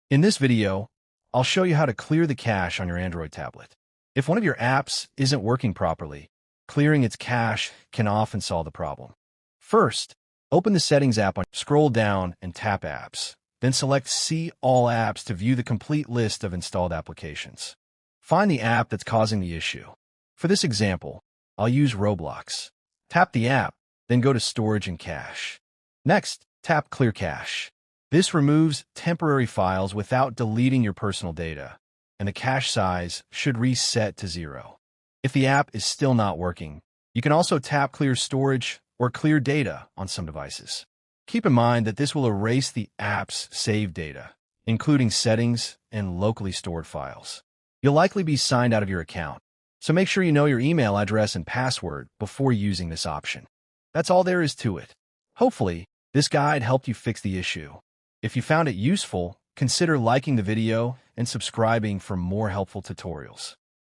In this video, I'll show you how to clear the cache on your Android tablet. If one of your apps isn't working properly, clearing its cache can often solve the problem. First, open the Settings app, scroll down and tap Apps. Then select See All Apps to view the complete list of installed applications. Find the app that's causing the issue. For this example, I'll use Roblox. Tap the app, then go to Storage and Cache. Next, tap Clear Cache. This removes temporary files without deleting your personal data, and the cache size should reset to 0. If the app is still not working, you can also tap Clear Storage or Clear Data on some devices. Keep in mind that this will erase the app's saved data, including settings and locally stored files. You'll likely be signed out of your account, so make sure you know your email address and password before using this option. That's all there is to it. Hopefully, this guide helped you fix the issue. If you found it useful, consider liking the video and subscribing for more helpful tutorials.